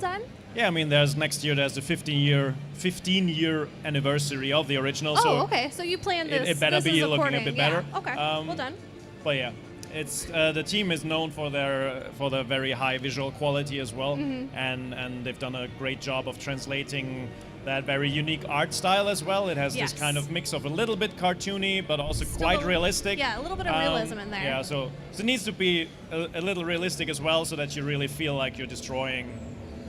well done. Yeah, I mean, next year there's the 15-year anniversary of the original. Oh, so okay. So you planned this. It better be looking a bit better. Okay, well done. But yeah, it's the team is known for their very high visual quality as well, and they've done a great job of translating that very unique art style as well. It has this kind of mix of a little bit cartoony, but also quite realistic. Yeah, a little bit of realism in there. Yeah, so it needs to be a little realistic as well, so that you really feel like you're destroying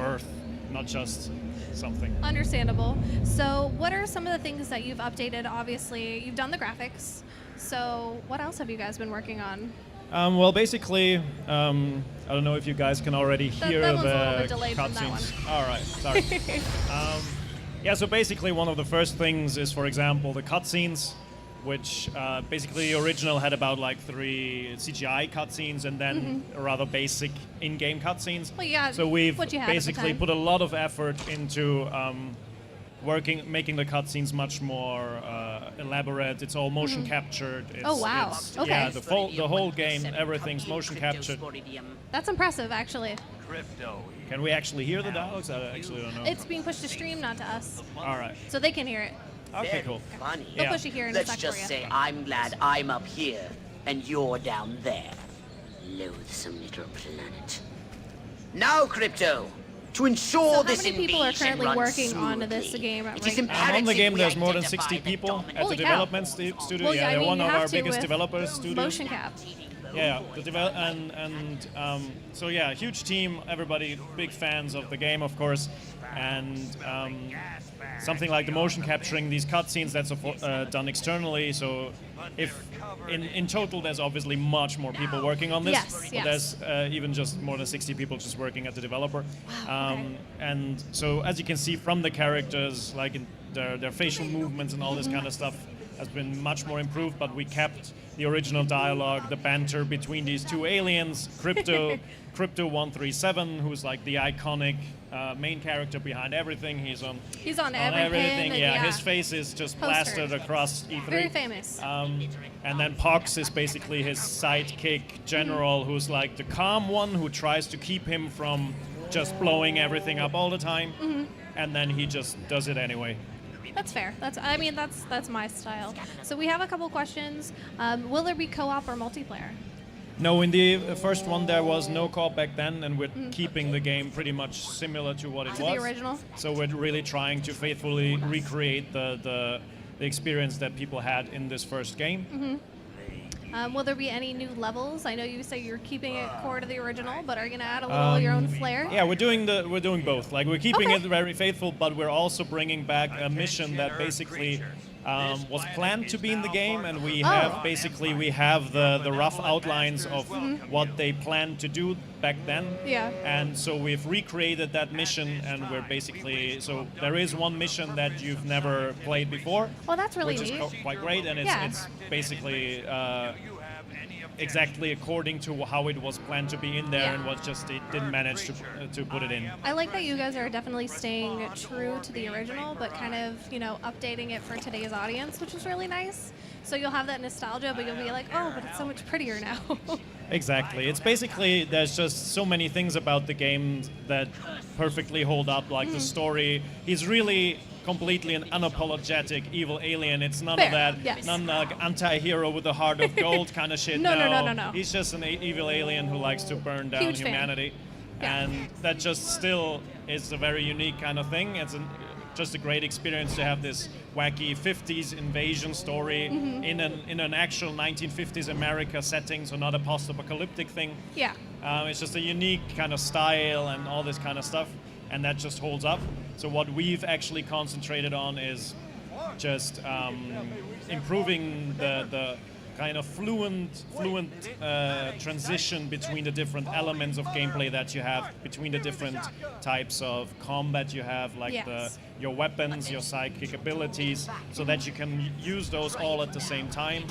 Earth, not just something. Understandable. So what are some of the things that you've updated? Obviously, you've done the graphics. So what else have you guys been working on? Well, basically, I don't know if you guys can already hear that the one's a little bit delayed from that cutscenes. All right, sorry. Yeah, so basically one of the first things is, for example, the cutscenes, which basically the original had about like 3 CGI cutscenes and then rather basic in-game cutscenes. Well, yeah, so we've what you had basically put a lot of effort into making the cutscenes much more elaborate. It's all motion captured. It's, oh wow! Okay. Yeah, the whole game, everything's motion captured. That's impressive, actually. Can we actually hear the dialogues? I actually don't know. It's being pushed to stream, not to us. All right. So they can hear it. Okay, cool. Funny. They'll push it here in a sec Let's just for you. say I'm glad I'm up here and you're down there. Loathsome little planet. Now, Crypto, to ensure So this how many people are invasion currently runs working on smoothly, this game it is right now? imperative on the game, we there's more than identify 60 the people at the Holy cow. development studio. Well, yeah, I they're mean, one you of have our to biggest with developer studios. Motion cap. Yeah, so yeah, huge team. Everybody big fans of the game, of course, and something like the motion capturing these cutscenes that's done externally. So, if in total, there's obviously much more people working on this. Yes, but there's even just more than 60 people just working at the developer. Wow, okay. And so, as you can see from the characters, like in their facial movements and all this kind of stuff, has been much more improved, but we kept the original dialogue, the banter between these two aliens, Crypto 137, who's like the iconic main character behind everything. He's on everything. Yeah, his face is just plastered across E3. Very famous. And then Pox is basically his sidekick general, who's like the calm one who tries to keep him from just blowing everything up all the time, and then he just does it anyway. That's fair. That's my style. So we have a couple questions. Will there be co-op or multiplayer? No, in the first one there was no co-op back then, and we're keeping the game pretty much similar to what it was. To the original? So we're really trying to faithfully recreate the experience that people had in this first game. Will there be any new levels? I know you say you're keeping it core to the original, but are you going to add a little your own flair? Yeah, we're doing both. Like, we're keeping it very faithful, but we're also bringing back a mission that basically was planned to be in the game, and we have the rough outlines of what they planned to do back then. Yeah. And so we've recreated that mission, and we're basically, so there is one mission that you've never played before. Well, that's really which neat. is quite great, and it's basically exactly according to how it was planned to be in there, and was just it didn't manage to put it in. I like that you guys are definitely staying true to the original, but kind of, updating it for today's audience, which is really nice. So you'll have that nostalgia, but you'll be like, oh, but it's so much prettier now. Exactly. It's basically, there's just so many things about the game that perfectly hold up, like the story. He's really completely an unapologetic evil alien. It's none of that, none like anti-hero with a heart of gold kind of shit. No. He's just an evil alien who likes to burn down Huge humanity. And that just still is a very unique kind of thing. It's just a great experience to have this wacky 50s invasion story in an actual 1950s America setting, so not a post-apocalyptic thing. Yeah. It's just a unique kind of style and all this kind of stuff, and that just holds up. So what we've actually concentrated on is just improving the kind of fluent transition between the different elements of gameplay that you have, between the different types of combat you have, like your weapons, your psychic abilities, so that you can use those all at the same time.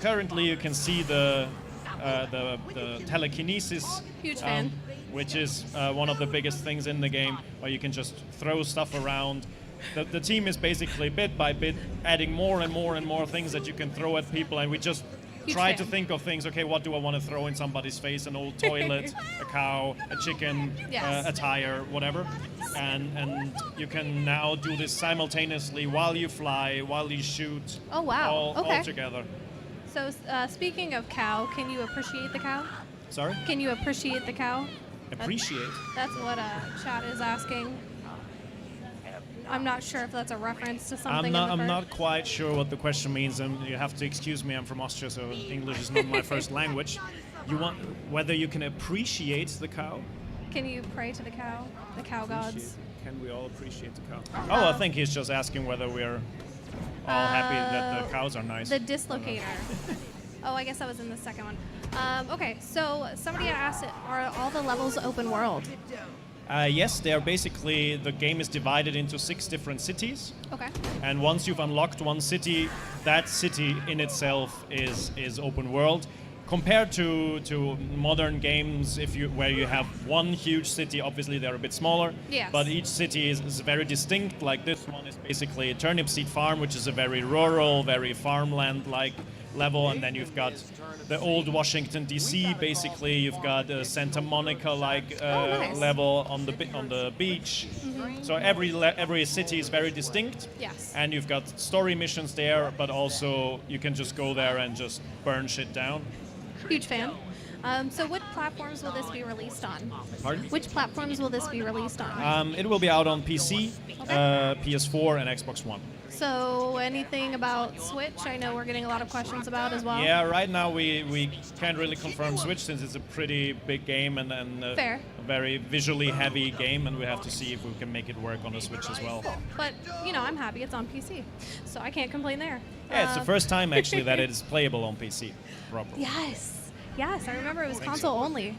Currently you can see the telekinesis, Huge fan. which is one of the biggest things in the game, where you can just throw stuff around. The team is basically bit by bit adding more and more and more things that you can throw at people, and we just Huge try to fan. think of things. Okay, what do I want to throw in somebody's face? An old toilet, a cow, a chicken, Yes. a tire, whatever. And you can now do this simultaneously while you fly, while you shoot. Oh, wow. All Okay. together. So speaking of cow, can you appreciate the cow? Sorry? Can you appreciate the cow? Appreciate. That's what chat is asking. I'm not sure if that's a reference to something. I'm not quite sure what the question means, and you have to excuse me. I'm from Austria, so English is not my first language. You want whether you can appreciate the cow? Can you pray to the cow gods? Can we all appreciate the cow? Oh, I think he's just asking whether we're all happy that the cows are nice. The dislocator. Oh, I guess that was in the second one. Okay, so somebody had asked, are all the levels open world? Yes, they're basically, the game is divided into 6 different cities. Okay. And once you've unlocked one city, that city in itself is open world. Compared to modern games, where you have one huge city, obviously they're a bit smaller. Yes. But each city is very distinct. Like this one is basically a turnip seed farm, which is a very rural, very farmland-like level. And then you've got the old Washington D.C. Basically, you've got a Santa Monica-like nice. level on the beach. Mm-hmm. So every city is very distinct. Yes. And you've got story missions there, but also you can just go there and just burn shit down. Huge fan. So what platforms will this be released on? Pardon? Which platforms will this be released on? It will be out on PC, PS4, and Xbox One. So anything about Switch? I know we're getting a lot of questions about as well. Yeah, right now we can't really confirm Switch since it's a pretty big game and Fair. a very visually heavy game, and we have to see if we can make it work on the Switch as well. But, I'm happy it's on PC, so I can't complain there. Yeah, it's the first time actually that it is playable on PC properly. Yes, I remember it was console only.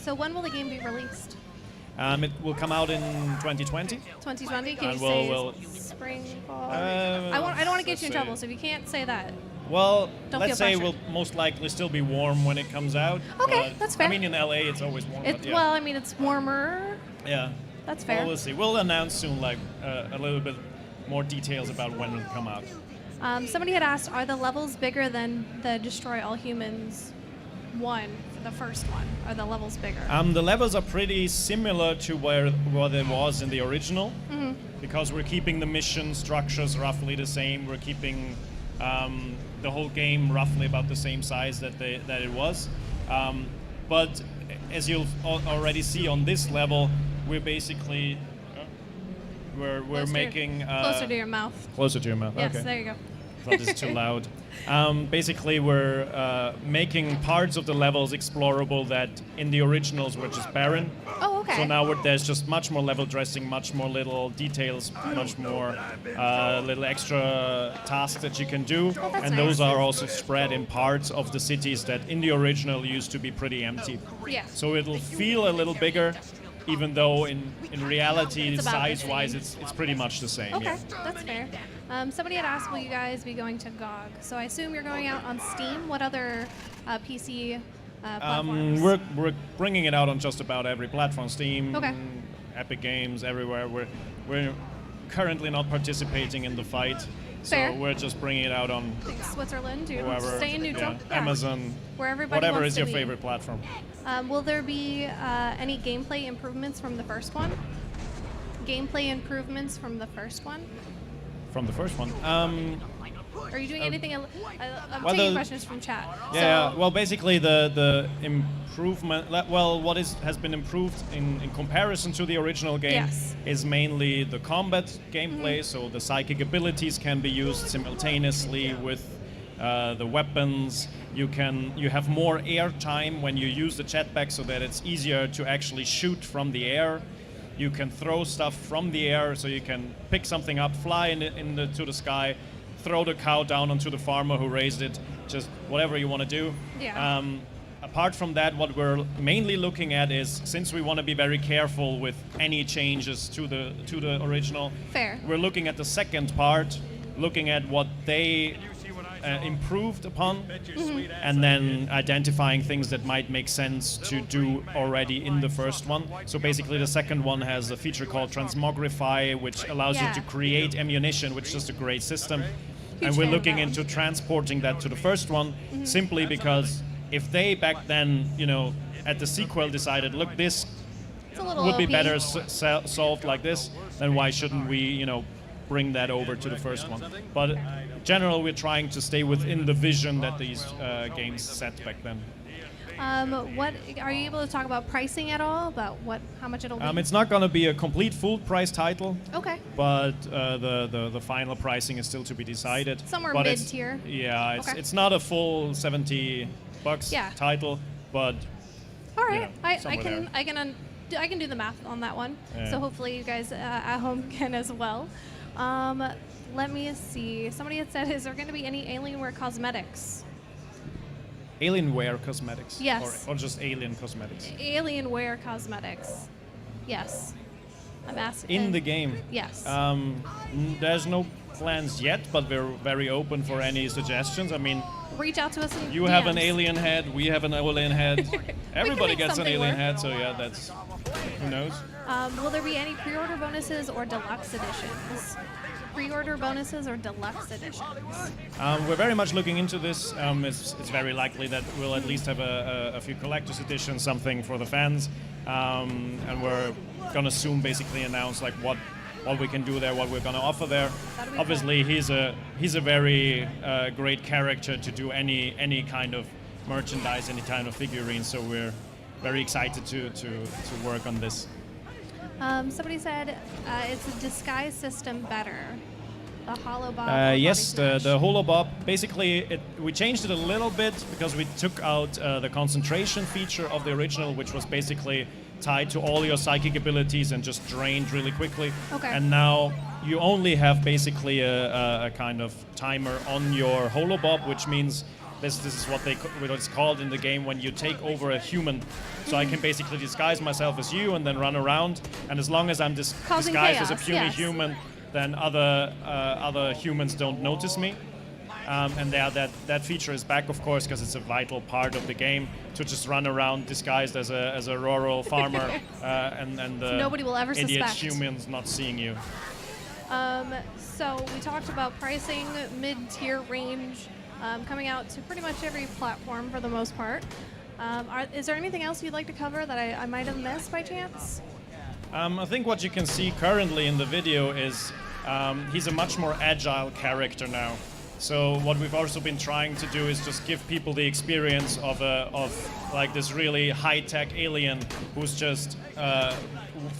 So when will the game be released? It will come out in 2020. 2020? Can you And say we'll- spring, fall? I don't want to get you in trouble, so if you can't say that. Well, Don't let's feel say it pressured. will most likely still be warm when it comes out. Okay, but, that's fair. I mean, in LA it's always warm. It's but yeah. Well, it's warmer. Yeah. That's fair. Well, we'll see. We'll announce soon, like a little bit more details about when it'll come out. Somebody had asked, are the levels bigger than the Destroy All Humans one, the first one? Are the levels bigger? The levels are pretty similar to what it was in the original, because we're keeping the mission structures roughly the same. We're keeping the whole game roughly about the same size that it was. But as you'll already see on this level, we're basically we're making closer to your mouth. Closer to your mouth. Yes, Okay. there you go. Thought this is too loud. Basically, we're making parts of the levels explorable that in the originals were just barren. Oh, okay. So now there's just much more level dressing, much more little details, much more little extra tasks that you can do. Oh, that's and nice. those are also spread in parts of the cities that in the original used to be pretty empty. Yeah. So it'll feel a little bigger, even though in reality, It's about the size-wise, same. it's pretty much the same. Okay, Yeah. that's fair. Somebody had asked, will you guys be going to GOG? So I assume you're going out on Steam. What other PC platforms? We're bringing it out on just about every platform. Steam, Okay. Epic Games, everywhere. We're currently not participating in the fight, so Fair. we're just bringing it out on Switzerland, dude. whoever, Staying neutral. yeah, Amazon, Where everybody whatever wants is to your be. favorite platform. Will there be any gameplay improvements from the first one? Gameplay improvements from the first one? From the first one. Are you doing anything? I'm well, taking the- questions from chat. Yeah, So, well, basically the improvement, what has been improved in comparison to the original game Yes. is mainly the combat gameplay. So the psychic abilities can be used simultaneously with the weapons. You have more air time when you use the jetpack, so that it's easier to actually shoot from the air. You can throw stuff from the air, so you can pick something up, fly to the sky, throw the cow down onto the farmer who raised it, just whatever you want to do. Yeah. Apart from that, what we're mainly looking at is, since we want to be very careful with any changes to the original, Fair. we're looking at the second part, looking at what they improved upon, and then identifying things that might make sense to do already in the first one. So basically the second one has a feature called Transmogrify, which allows Yeah. you to create ammunition, which is just a great system. and we're looking into transporting that to the first one, simply because if they back then, you know, at the sequel decided, look, this would be better solved like this, then why shouldn't we, you know, bring that over to the first one? But in general, we're trying to stay within the vision that these games set back then. What are you able to talk about pricing at all? About how much it'll be? It's not going to be a complete full price title. Okay. But the final pricing is still to be decided. Somewhere but mid-tier. Yeah, Okay. it's not a full $70 title, but all right, there. I can do the math on that one. Yeah. So hopefully you guys at home can as well. Let me see. Somebody had said, is there going to be any Alienware cosmetics? Alienware cosmetics? Yes. Or just alien cosmetics? Alienware cosmetics. Yes. I'm asking. In the game? Yes. There's no plans yet, but we're very open for any suggestions. I mean, reach out to us. You have an alien head, we have an alien head. Everybody gets an alien work. head, so yeah, that's, who knows? Will there be any pre-order bonuses or deluxe editions? Pre-order bonuses or deluxe editions? We're very much looking into this. It's very likely that we'll at least have a few collector's editions, something for the fans, and we're gonna soon basically announce like what we can do there, what we're gonna offer there. Obviously, cool. he's a very great character to do any kind of merchandise, any kind of figurine. So we're very excited to work on this. Somebody said, is the disguise system better? The holobob? Yes, the holobob. Basically, we changed it a little bit because we took out the concentration feature of the original, which was basically tied to all your psychic abilities and just drained really quickly. Okay. And now you only have basically a kind of timer on your holobob, which means this is what it's called in the game when you take over a human. So I can basically disguise myself as you and then run around, and as long as I'm disguised as a puny human, then other humans don't notice me. And that feature is back, of course, because it's a vital part of the game to just run around disguised as a rural farmer, and nobody will ever idiot suspect. humans not seeing you. So we talked about pricing, mid-tier range, coming out to pretty much every platform for the most part. Is there anything else you'd like to cover that I might have missed by chance? I think what you can see currently in the video is he's a much more agile character now. So what we've also been trying to do is just give people the experience of like this really high-tech alien who's just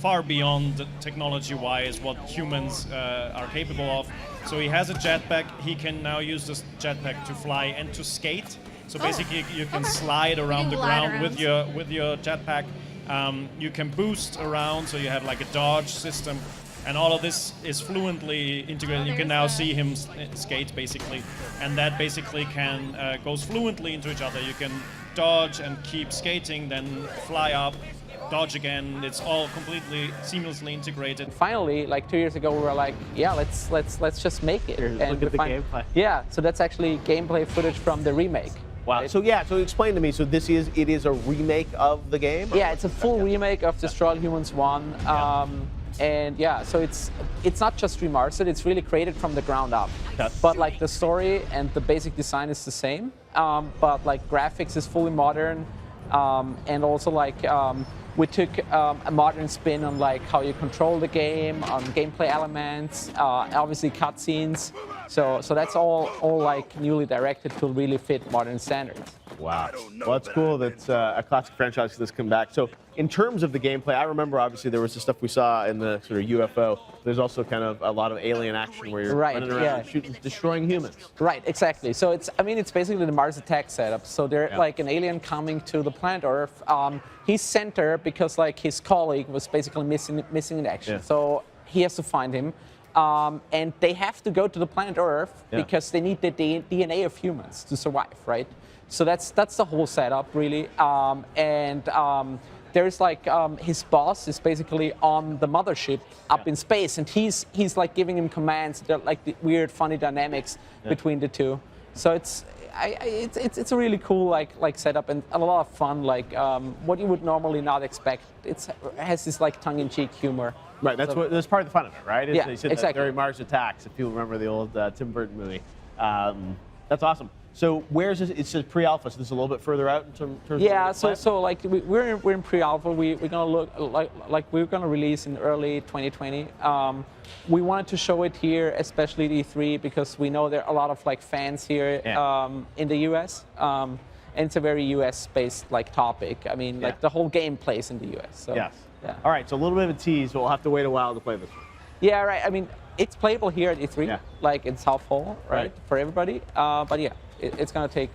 far beyond technology-wise what humans are capable of. So he has a jetpack. He can now use this jetpack to fly and to skate. So basically, you can slide around the ground with your jetpack. You can boost around, so you have like a dodge system. And all of this is fluently integrated. You can now see him skate, basically. And that basically goes fluently into each other. You can dodge and keep skating, then fly up, dodge again. It's all completely seamlessly integrated. Finally, like 2 years ago, we were like, yeah, let's just make it. And look at the gameplay. Yeah, so that's actually gameplay footage from the remake. Wow. Right? So so explain to me. So it is a remake of the game? Yeah, it's a full remake of Destroy All Humans 1. And yeah, so it's not just remastered, it's really created from the ground up. Yes. But like the story and the basic design is the same, but like graphics is fully modern, and also like we took a modern spin on like how you control the game, on gameplay elements, obviously cutscenes. So that's all like newly directed to really fit modern standards. Wow. Well, it's cool that a classic franchise has come back. So in terms of the gameplay, I remember obviously there was the stuff we saw in the sort of UFO. There's also kind of a lot of alien action where you're running around shooting, destroying humans. Right, exactly. So it's basically the Mars Attack setup. So they're like an alien coming to the planet Earth. He's sent there because like his colleague was basically missing in action. So he has to find him. And they have to go to the planet Earth because they need the DNA of humans to survive, right? So that's the whole setup, really. There's like his boss is basically on the mothership up in space, and he's like giving him commands. They're like the weird, funny dynamics between the two. So it's a really cool like setup and a lot of fun. Like what you would normally not expect. It has this like tongue-in-cheek humor. Right, that's part of the fun of it, right? Yeah, they said exactly. Mars Attacks, if people remember the old Tim Burton movie. That's awesome. So where's this? It says pre-alpha, so this is a little bit further out in terms of yeah. the plan? So like we're in pre-alpha. We're gonna look like we're gonna release in early 2020. We wanted to show it here, especially at E3, because we know there are a lot of like fans here in the US. And it's a very US-based like topic. I mean, like the whole game plays in the US. So, yes. Yeah. All right. So a little bit of a tease, but we'll have to wait a while to play this one. Yeah. Right. I mean, it's playable here at E3, like in South Hall, right, for everybody. But yeah, it's gonna take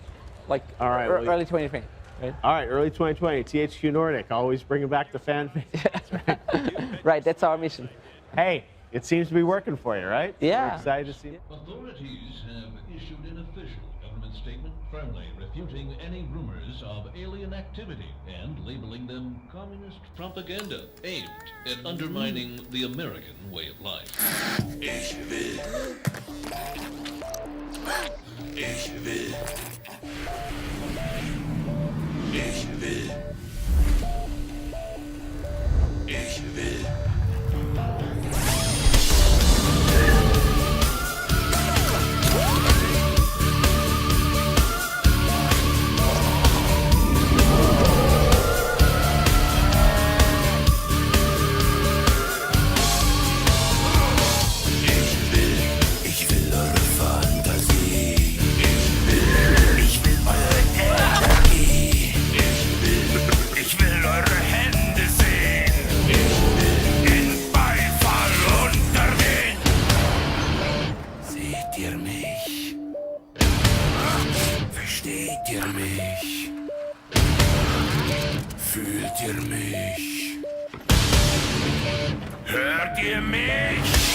like early 2020. Right? All right, early 2020. THQ Nordic, always bringing back the fan base. Right, that's our mission. Hey, it seems to be working for you, right? Yeah. We're excited to see it. Authorities have issued an official government statement firmly refuting any rumors of alien activity and labeling them communist propaganda aimed at undermining the American way of life. Ich will. Ich will. Ich will. Ich will. Fühlt ihr mich? Hört ihr mich?